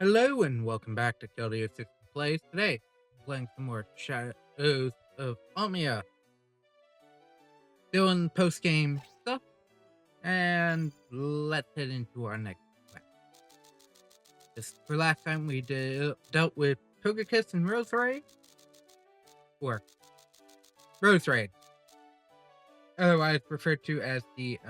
Hello and welcome back to Kill the 60 Plays. Today, playing some more Shadows of Almia. Doing post-game stuff, and let's head into our next quest. Just for last time, we dealt with Togekiss and Roserade, or Roserade, otherwise referred to as the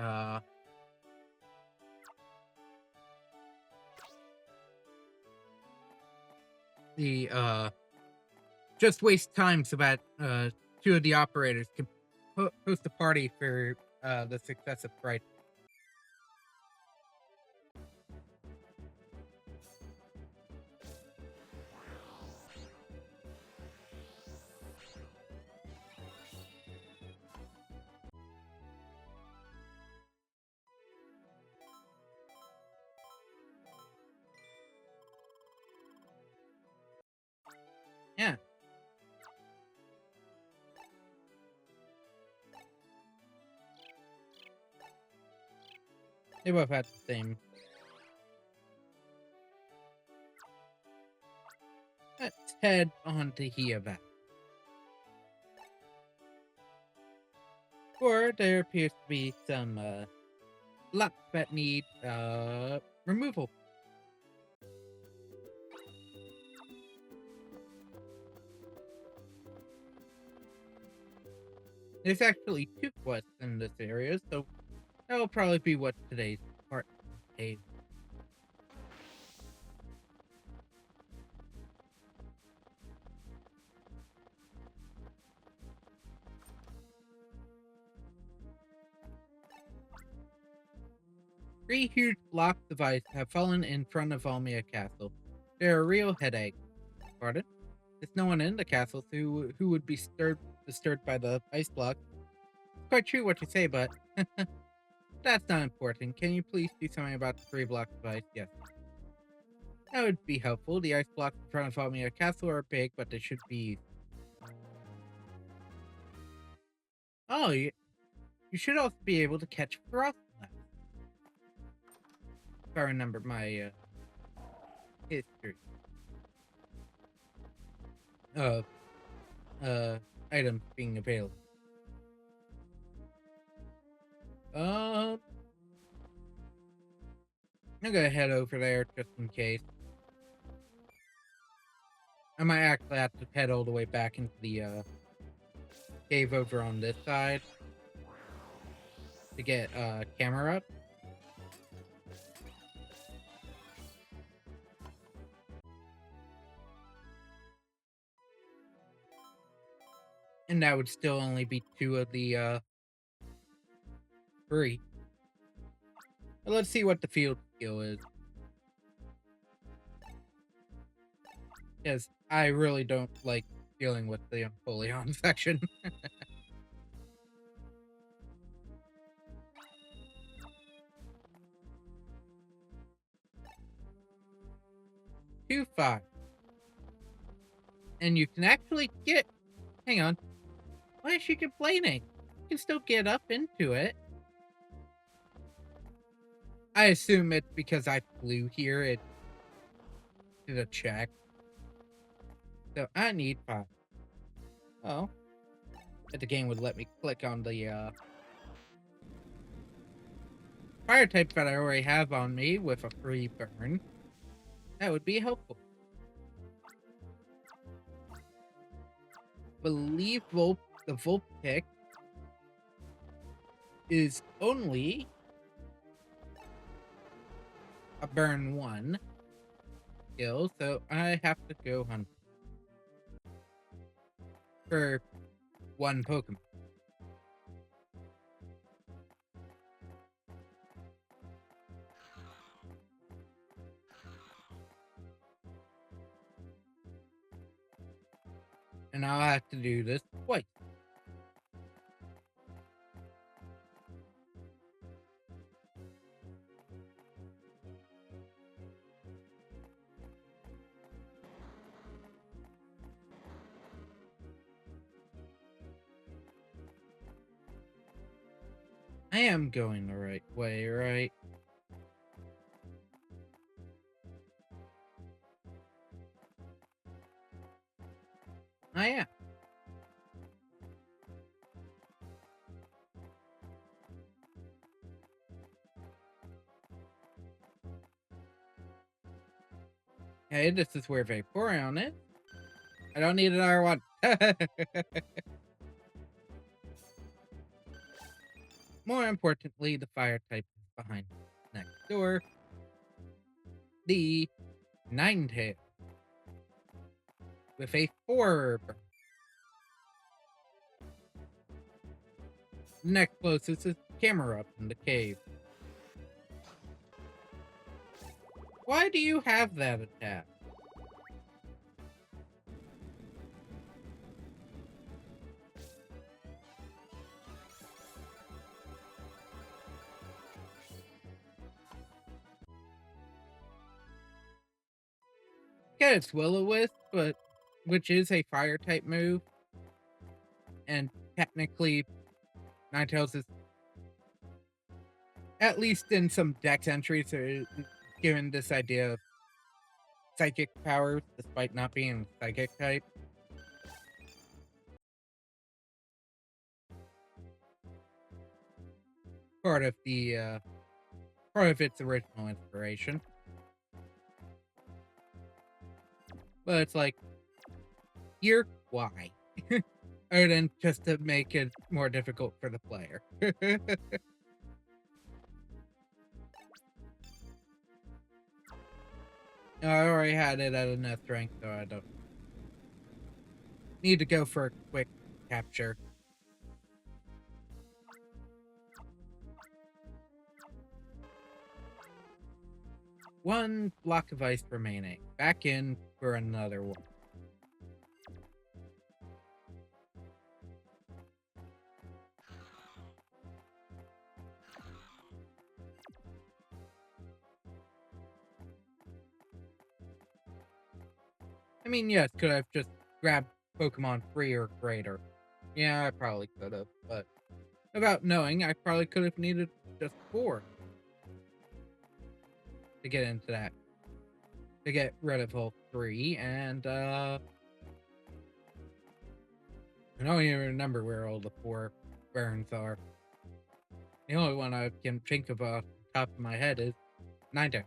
just waste time so that two of the operators can host a party for the success of Bright. Yeah. They both had the same. Let's head on to Hiava. Or there appears to be some blocks that need removal. There's actually two quests in this area, so that'll probably be what today's part is. 3 huge blocks of ice have fallen in front of Almia Castle. They're a real headache. Pardon? There's no one in the castle who would be disturbed by the ice block. It's quite true what you say, but that's not important. Can you please do something about the 3 blocks of ice? Yes. That would be helpful. The ice blocks in front of Almia Castle are big, but they should be. Oh, you should also be able to catch frost blast. If I remember my history of items being available. I'm gonna head over there just in case. I might actually have to head all the way back into the cave over on this side to get camera up. And that would still only be 2 of the 3. But let's see what the field skill is. Because I really don't like dealing with the Empoleon section. 2-5. And you can actually get. Hang on. Why is she complaining? You can still get up into it. I assume it's because I flew here. It did a check. So I need 5. Oh. If the game would let me click on the fire type that I already have on me with a free burn, that would be helpful. Believe the Vulpix is only a burn 1 skill, so I have to go hunt for 1 Pokemon. And I'll have to do this twice. I am going the right way, right? I am. Hey, this is where Vaporeon is. I don't need another one. More importantly, the fire type is behind next door. The Ninetale with a 4. Next closest is Camera up in the cave. Why do you have that attack? Yeah, it's Will-O-Wisp, but which is a fire type move, and technically Ninetales is, at least in some dex entries, are given this idea of psychic powers despite not being psychic type. Part of the part of its original inspiration. But it's like, here, why? Other than just to make it more difficult for the player. I already had it at enough strength, so I don't need to go for a quick capture. One block of ice remaining. Back in for another one. I mean, yes, could have just grabbed Pokemon 3 or greater. Yeah, I probably could have, but without knowing, I probably could have needed just 4 to get into that. To get rid of all 3, and I don't even remember where all the 4 burns are. The only one I can think of off the top of my head is Ninetale.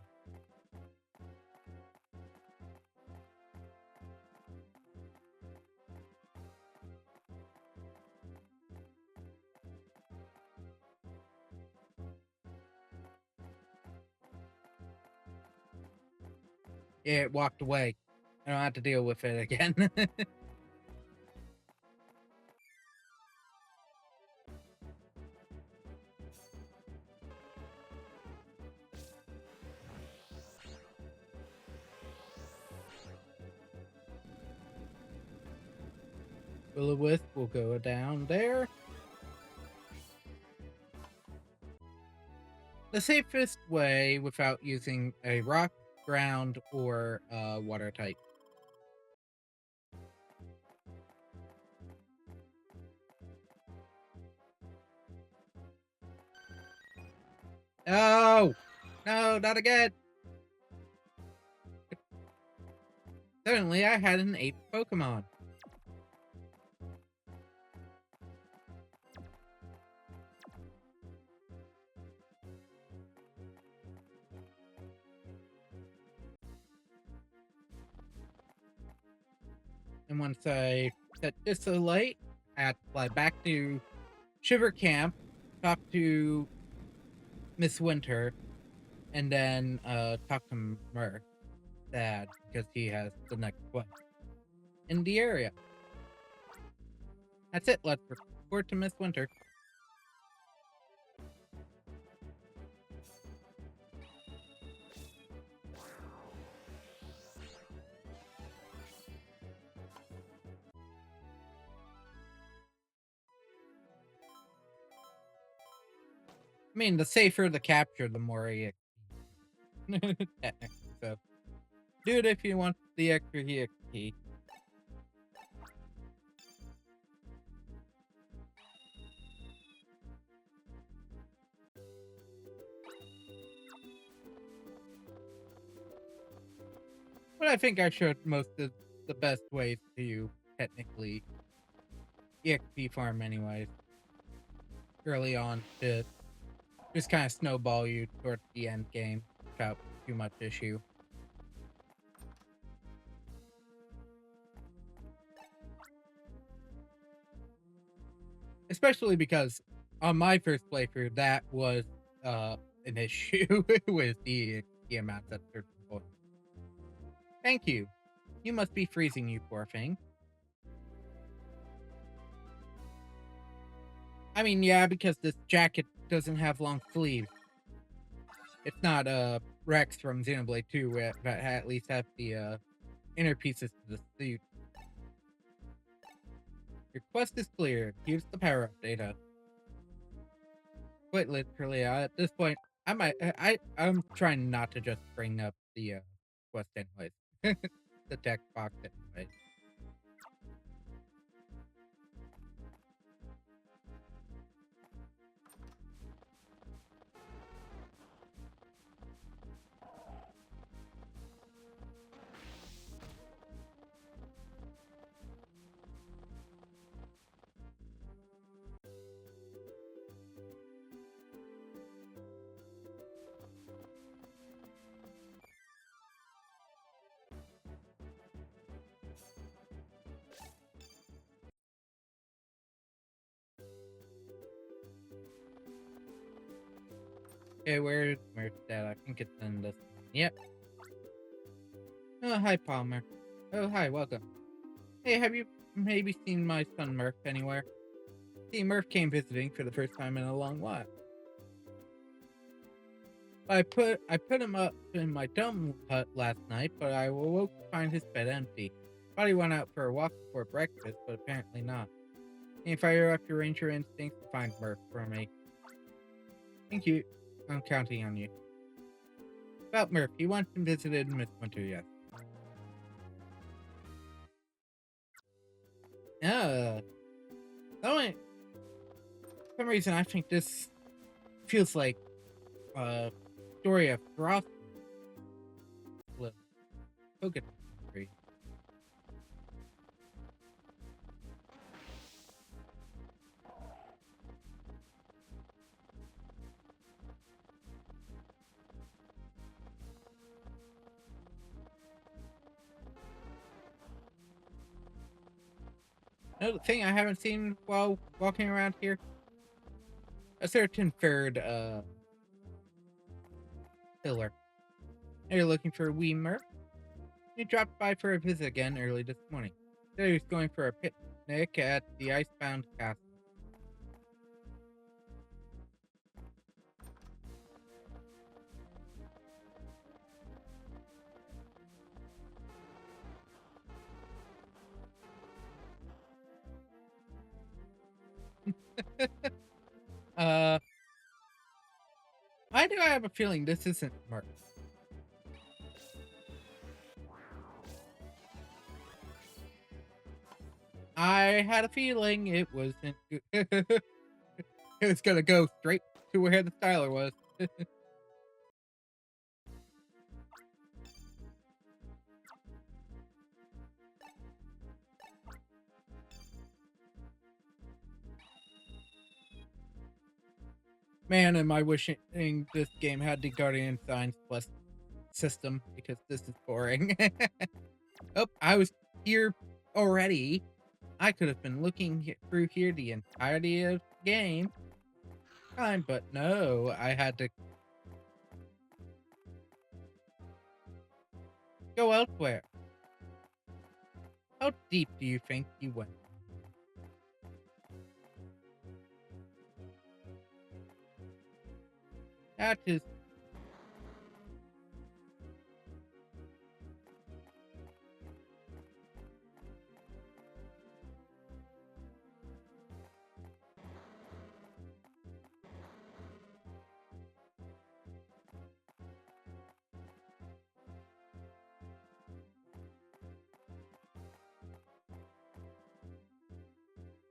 Yeah, it walked away. I don't have to deal with it again. Will-O-Wisp will go down there. The safest way without using a rock, ground, or water type. No! No, not again! Suddenly I had an 8th Pokemon. And once I set this alight, I had to fly back to Shiver Camp, talk to Miss Winter, and then talk to Murph. Sad, because he has the next quest in the area. That's it, let's report to Miss Winter. I mean, the safer the capture, the more EXP. Technically, so do it if you want the extra EXP. But I think I showed most of the best ways to technically EXP farm anyways early on to just kind of snowball you towards the end game without too much issue. Especially because on my first playthrough, that was an issue with the amounts at certain points. Thank you. You must be freezing, you poor thing. I mean, yeah, because this jacket doesn't have long sleeves. It's not Rex from Xenoblade 2 that at least have the inner pieces to the suit. Your quest is clear. Use the power up data. Quite literally, at this point, I'm trying not to just bring up the quest anyways. The text box anyways. Okay, where's that? I think it's in this one. Yep. Oh, hi, Palmer. Oh, hi, welcome. Hey, have you maybe seen my son Murph anywhere? See, Murph came visiting for the first time in a long while. I put him up in my dumb hut last night, but I awoke to find his bed empty. Thought he went out for a walk before breakfast, but apparently not. Can you fire up your ranger instincts to find Murph for me? Thank you. I'm counting on you. About Murph, he went and visited Miss Winter yet. Oh, wait. For some reason, I think this feels like a story of Frost with Hogan. Another thing I haven't seen while walking around here, a certain third pillar. Are looking for a wee Murph? He dropped by for a visit again early this morning. Said he was going for a picnic at the Icebound Castle. uh, why do I have a feeling this isn't Murph? I had a feeling it wasn't. It was gonna go straight to where the Styler was. Man, am I wishing this game had the Guardian Signs Plus system because this is boring. Oh, I was here already. I could have been looking through here the entirety of the game. Time, but no, I had to go elsewhere. How deep do you think you went? That is.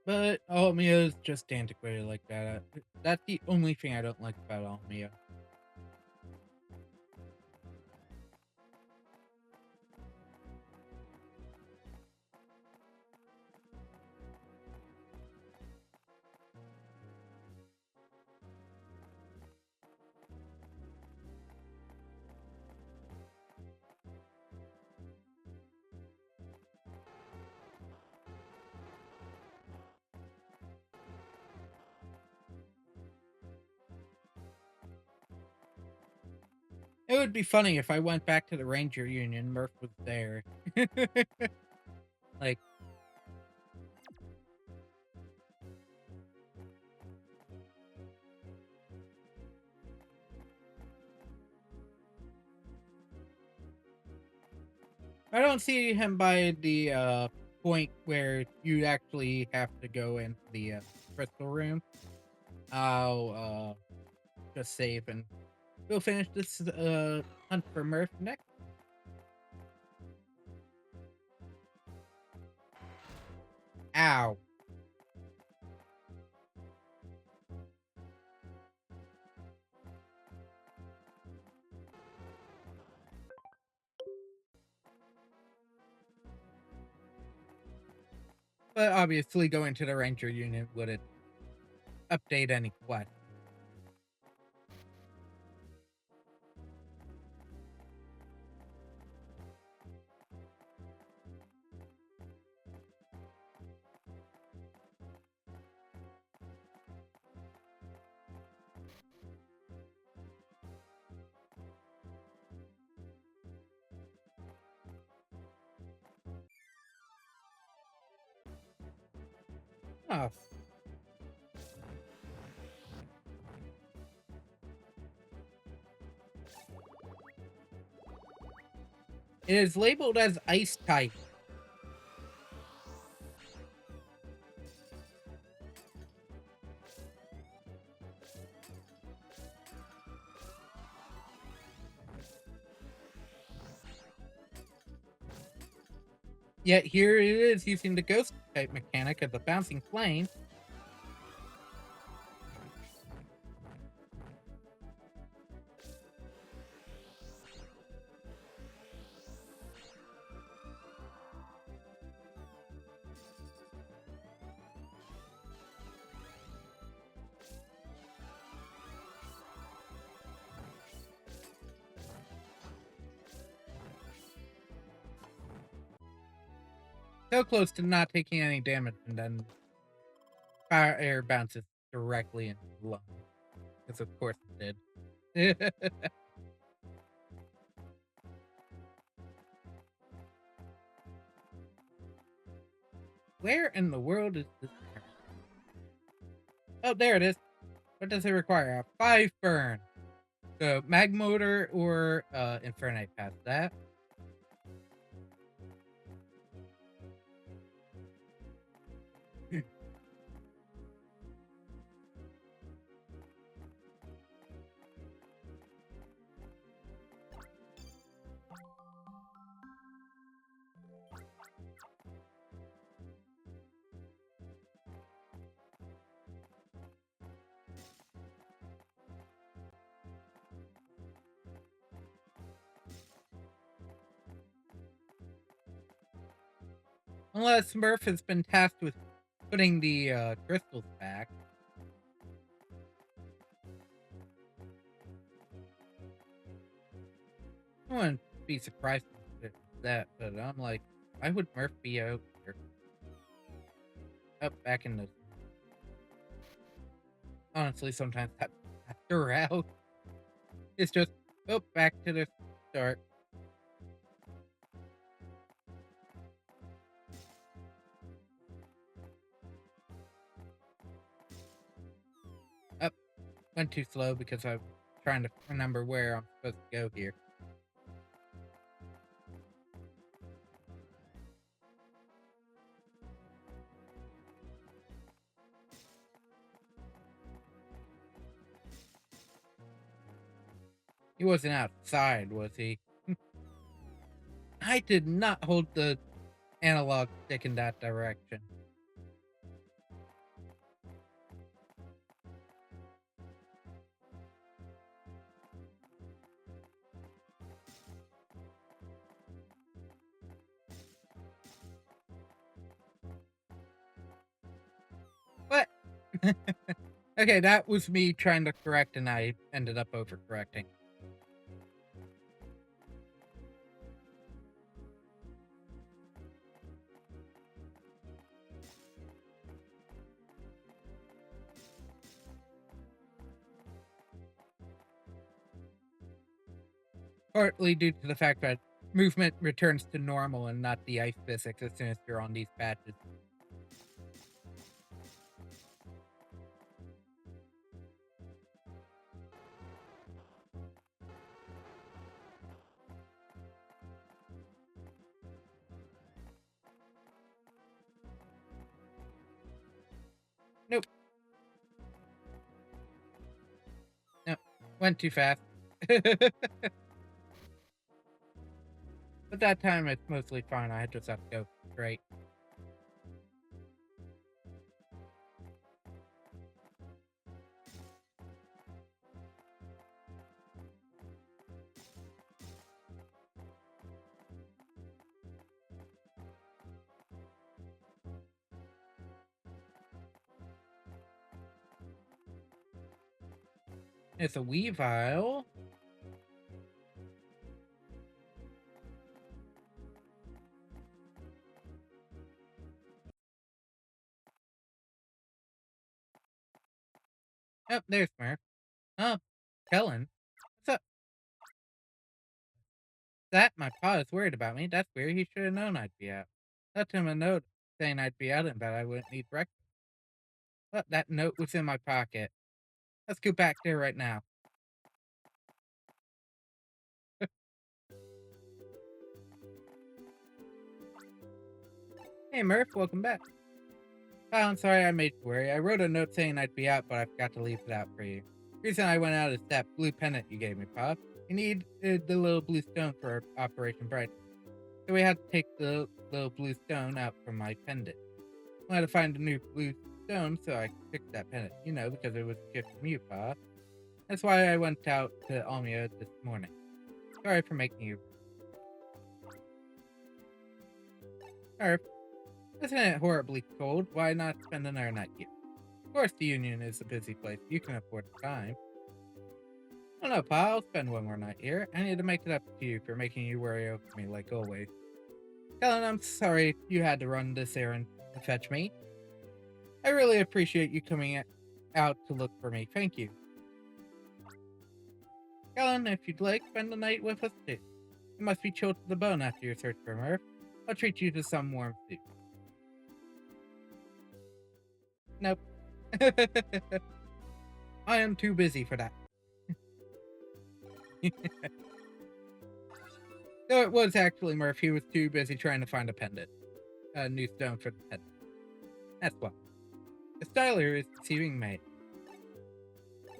But Almia is just antiquated like that. That's the only thing I don't like about Almia. It would be funny if I went back to the Ranger Union, Murph was there. Like, I don't see him by the point where you actually have to go into the crystal room. I'll just save and we'll finish this hunt for Murph next. Ow. But obviously going to the Ranger Union wouldn't update any quest. Oh. It is labeled as ice type. Yet here it is using the ghost type mechanic of the bouncing flame. So close to not taking any damage, and then fire air bounces directly into the lung. Because of course it did. Where in the world is this? Oh, there it is. What does it require? A 5 burn. So mag motor or infernite past that. Unless Murph has been tasked with putting the crystals back. I wouldn't be surprised if that, but I'm like, why would Murph be out here? Up back in the. Honestly, sometimes that's after route. It's just, oh, back to the start. Up, went too slow because I'm trying to remember where I'm supposed to go here. He wasn't outside, was he? I did not hold the analog stick in that direction. What? Okay, that was me trying to correct, and I ended up overcorrecting. partly due to the fact that movement returns to normal and not the ice physics as soon as you're on these patches. Nope. Nope. Went too fast. But that time it's mostly fine. I just have to go straight. It's a Weavile. Oh, there's Murph. Oh, Kellen. What's up? That my pa is worried about me. That's weird. He should have known I'd be out. Left him a note saying I'd be out and that I wouldn't need breakfast. But that note was in my pocket. Let's go back there right now. Hey Murph, welcome back. Oh, I'm sorry I made you worry. I wrote a note saying I'd be out, but I forgot to leave it out for you. The reason I went out is that blue pendant you gave me, Pa. You need the little blue stone for Operation Bright. So we had to take the little blue stone out from my pendant. I had to find a new blue stone so I could fix that pendant, because it was a gift from you, Pa. That's why I went out to Almia this morning. Sorry for making you. Murph, isn't it horribly cold? Why not spend another night here? Of course the Union is a busy place. You can afford the time. Oh no, Pa, I'll spend one more night here. I need to make it up to you for making you worry over me like always. Helen, I'm sorry you had to run this errand to fetch me. I really appreciate you coming out to look for me. Thank you. Helen, if you'd like, spend the night with us too. You must be chilled to the bone after your search for Murph. I'll treat you to some warm soup. Nope. I am too busy for that. So it was actually Murph. He was too busy trying to find a pendant. A new stone for the pendant. That's why. The styler is deceiving me.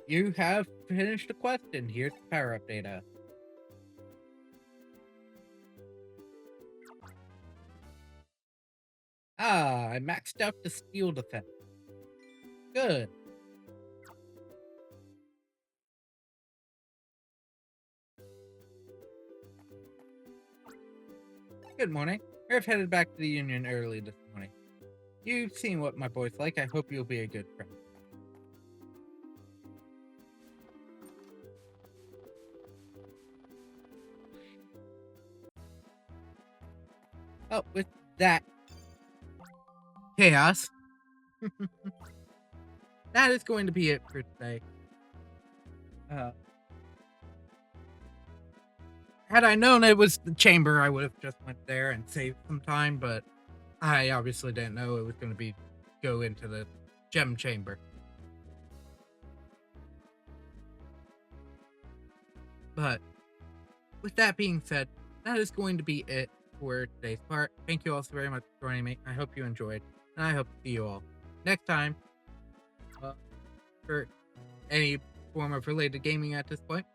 You have finished the quest, and here's the power-up data. Ah, I maxed out the steel defense. Good. Good morning. Murph headed back to the Union early this morning. You've seen what my boy's like. I hope you'll be a good friend. Oh, with that chaos, that is going to be it for today. Had I known it was the chamber, I would have just went there and saved some time, but I obviously didn't know it was going to go into the gem chamber. But with that being said, that is going to be it for today's part. Thank you all so very much for joining me. I hope you enjoyed, and I hope to see you all next time for any form of related gaming at this point.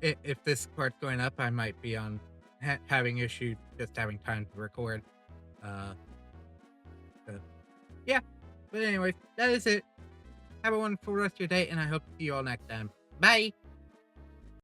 If this part's going up, I might be on having issues just having time to record. So, yeah. But anyways, that is it. Have a wonderful rest of your day, and I hope to see you all next time. Bye!